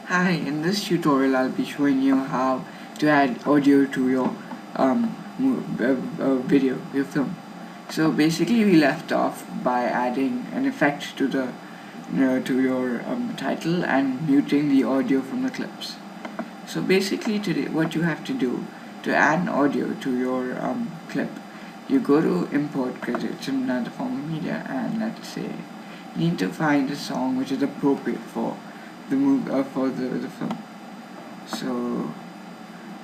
Hi, in this tutorial I'll be showing you how to add audio to your video, your film. So basically we left off by adding an effect to the to your title and muting the audio from the clips. So basically today what you have to do to add an audio to your clip, you go to import because it's another form of media, and let's say you need to find a song which is appropriate for the film. So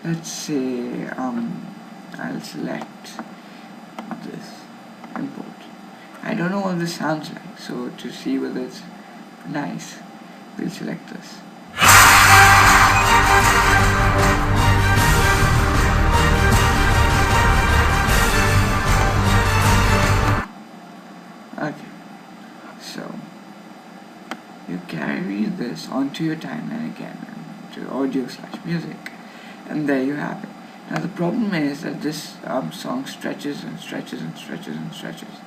let's say I'll select this, import. I don't know what this sounds like, so to see whether it's nice, we'll select this. Okay, so you carry this onto your timeline again, to audio/music, and there you have it. Now the problem is that this song stretches and stretches and stretches and stretches.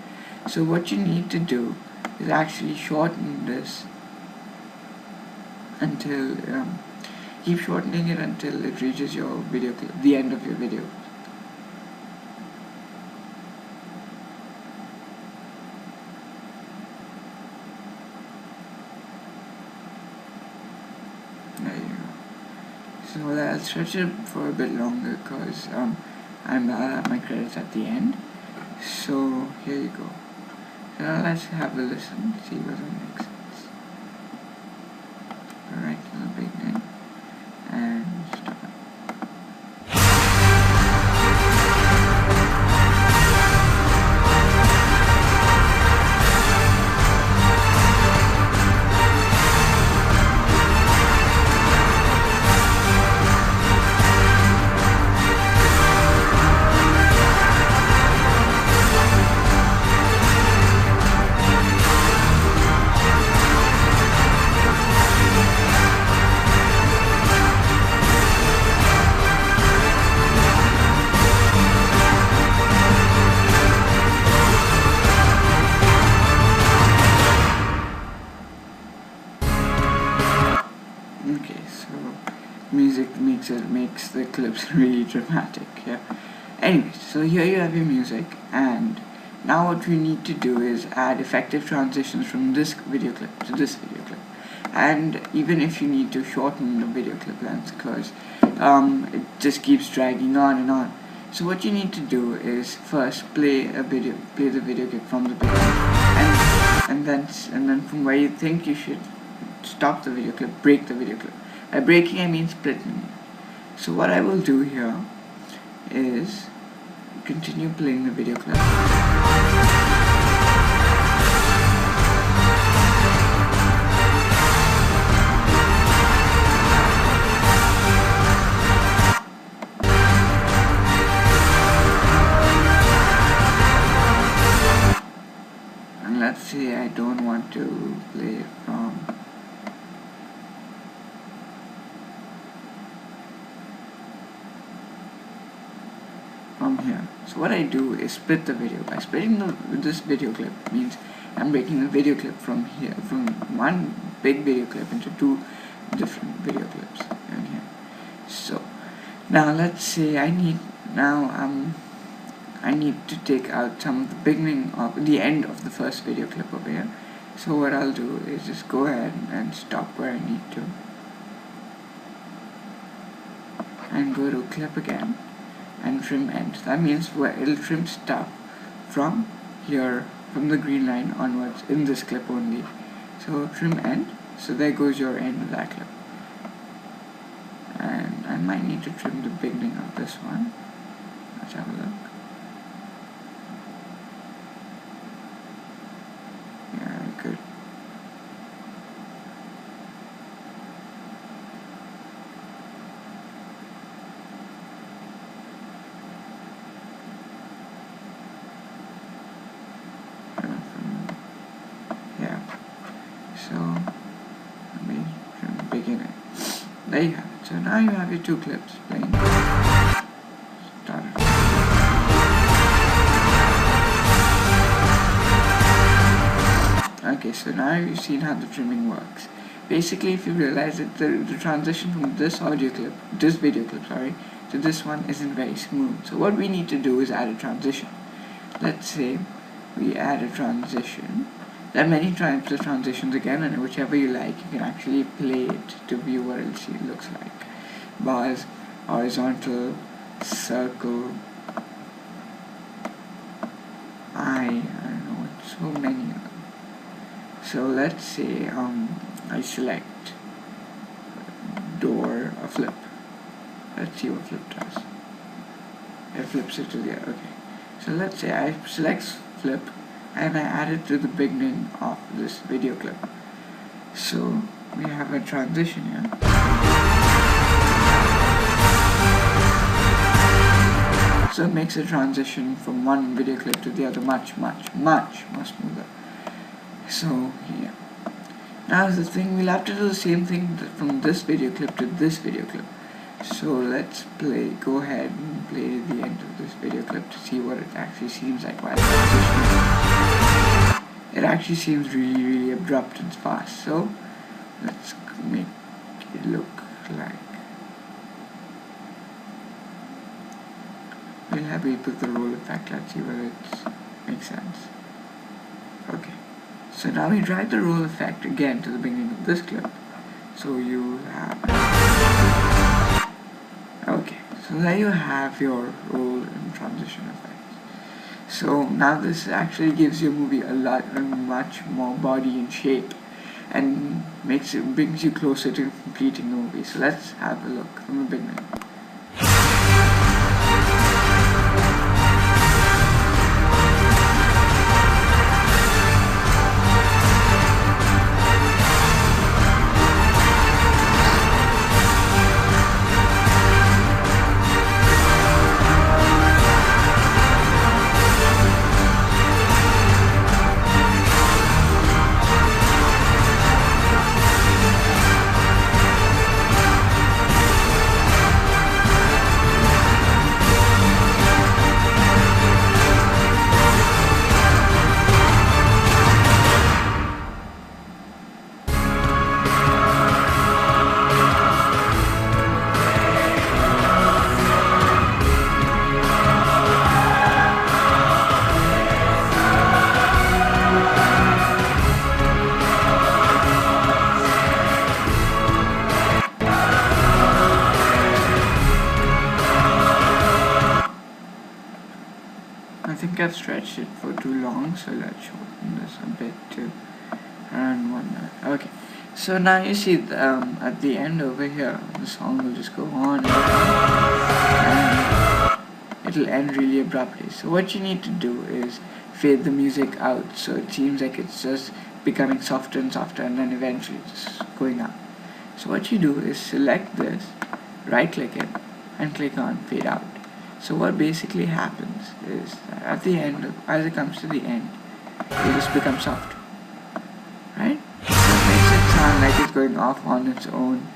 So what you need to do is actually shorten this until keep shortening it until it reaches your video clip, the end of your video. There you go. So I'll stretch it for a bit longer because I'll have my credits at the end. So here you go. So now let's have a listen, see whether it makes sense. Alright, to the beginning and stop it. Okay, so music makes the clips really dramatic. Yeah. Anyways, so here you have your music, and now what we need to do is add effective transitions from this video clip to this video clip. And even if you need to shorten the video clip length because it just keeps dragging on and on. So what you need to do is first play the video clip from the beginning, and then from where you think you should stop the video clip, break the video clip. By breaking I mean splitting it. So what I will do here is continue playing the video clip. And let's say I don't want to play from here. So what I do is split the video. By splitting this video clip means I'm breaking the video clip from one big video clip into two different video clips in here. So now let's say I need to take out some of the end of the first video clip over here. So what I'll do is just go ahead and stop where I need to and go to clip again and trim end. That means it'll trim stuff from here, from the green line onwards in this clip only. So trim end, so there goes your end of that clip. And I might need to trim the beginning of this one. Let's have a look. Yeah, good. So let me trim the beginning. There you have it. So now you have your two clips playing. Start it. Okay, so now you've seen how the trimming works. basically if you realize that the transition from this video clip, to this one isn't very smooth. So what we need to do is add a transition. Let's say we add a transition. There are many types of transitions again, and whichever you like, you can actually play it to view what it looks like. Bars, horizontal, circle, I don't know, so many of them. So let's say I select door, a flip. Let's see what flip does. It flips it to the other. Okay. So let's say I select flip and I add it to the beginning of this video clip. So we have a transition here. So it makes a transition from one video clip to the other much more smoother. So yeah. Now the thing, we'll have to do the same thing from this video clip to this video clip. So let's go ahead and play the end of this video clip to see what it actually seems like while transitioning. It actually seems really abrupt and fast. So let's make it look like, we'll put the roll effect. Let's see whether it makes sense. Okay. So now we drag the roll effect again to the beginning of this clip. So you have, okay, so there you have your roll and transition effects. So now this actually gives your movie much more body and shape, and brings you closer to completing the movie. So let's have a look from the beginning. I think I've stretched it for too long, so let's shorten this a bit to around 1 minute. Okay, so now you see at the end over here, the song will just go on and it'll end really abruptly. So what you need to do is fade the music out so it seems like it's just becoming softer and softer and then eventually just going up. So what you do is select this, right click it, and click on fade out. So what basically happens is that at the end, as it comes to the end, it just becomes softer, right? So it makes it sound like it's going off on its own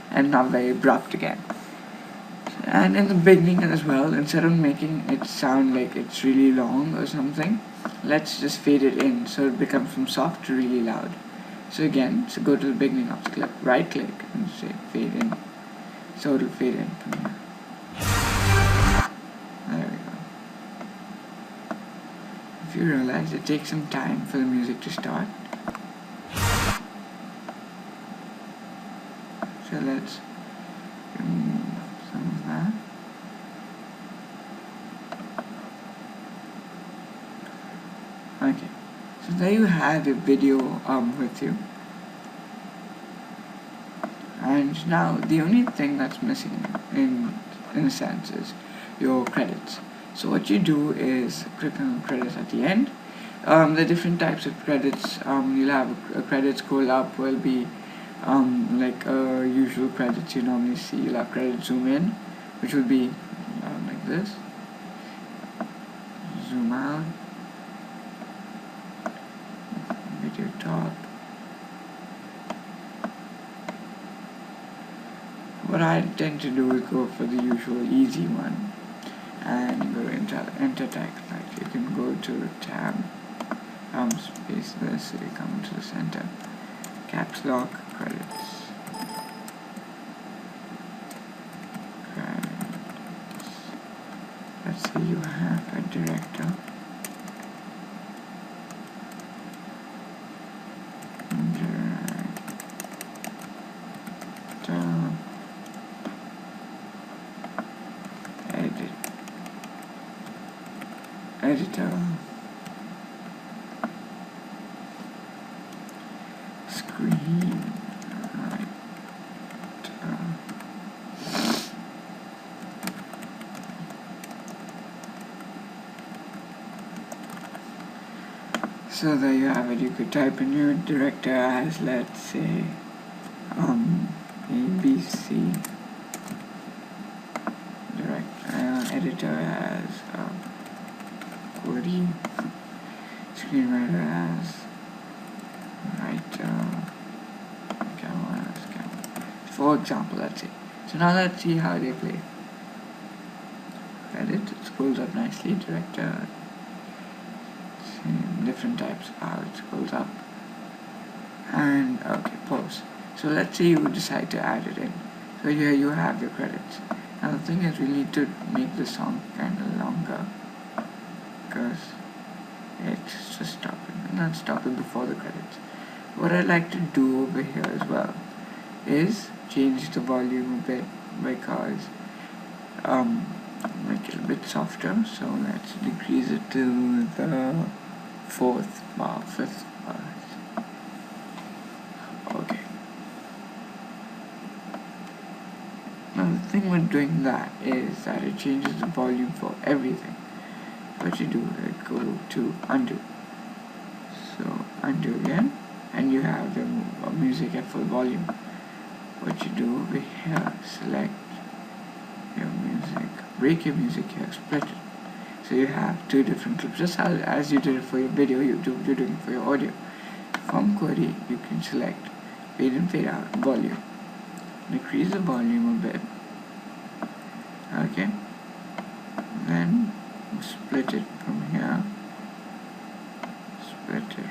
and not very abrupt again. And in the beginning as well, instead of making it sound like it's really long or something, let's just fade it in so it becomes from soft to really loud. So again, so go to the beginning of the clip, right click and say fade in. So it'll fade in from here. There we go. If you realize it takes some time for the music to start. So let's remove some of that. Okay. So there you have the video with you. And now the only thing that's missing in a sense is your credits. So what you do is click on credits at the end. The different types of credits, you'll have a credit scroll up will be like usual credits you normally see. You'll have credit zoom in, which will be like this. Zoom out. Video top. What I tend to do is go for the usual easy one and go into enter text. Like you can go to tab, space this, so you come to the center, caps lock, credits. Let's say you have a director, editor, screen writer. So there you have it. You could type in your director as, let's say, ABC. Editor as Cody. Screenwriter as writer. Camera as camera. For example, let's say. So now let's see how they play. Edit. It scrolls up nicely. Director. Different types of how it scrolls up. And okay, pause. So let's say you decide to add it in. So here you have your credits. Now the thing is, we need to make the song kind of longer because it's just stopping, and not stopping before the credits. What I'd like to do over here as well is change the volume a bit because make it a bit softer. So let's decrease it to the fifth bar. Okay. Now the thing with doing that is that it changes the volume for everything. What you do is go to undo. So undo again, and you have the music at full volume. What you do over here, select your music, break your music here, split it. So you have two different clips, just as you did it for your video, you're doing it for your audio. From query, you can select fade in, fade out, volume. Decrease the volume a bit. Okay. Then split it from here. Split it.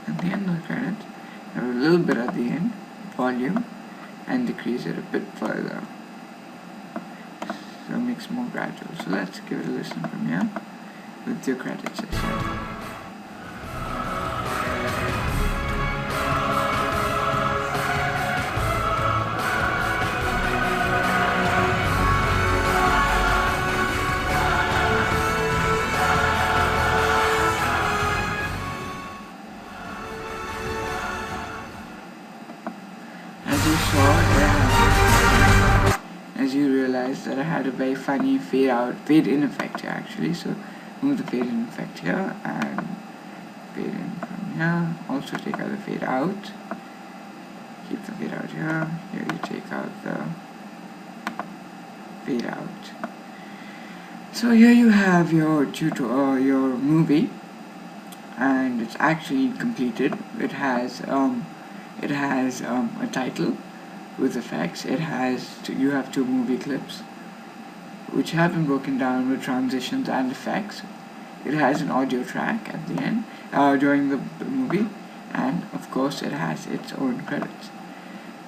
At the end of the credit, have a little bit at the end, volume, and decrease it a bit further. So it makes more gradual. So let's give it a listen from here with your credits. As you realize that I had a very funny fade in effect here actually. So move the fade in effect here and fade in from here. Also take out the fade out. Keep the fade out here. Here you take out the fade out. So here you have your your movie, and it's actually completed. It has a title with effects. You have two movie clips which have been broken down with transitions and effects. It has an audio track at the end during the movie, and of course it has its own credits.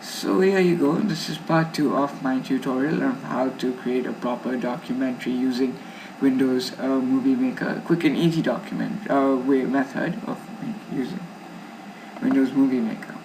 So here you go. This is part 2 of my tutorial on how to create a proper documentary using Windows Movie Maker, a quick and easy method of using Windows Movie Maker.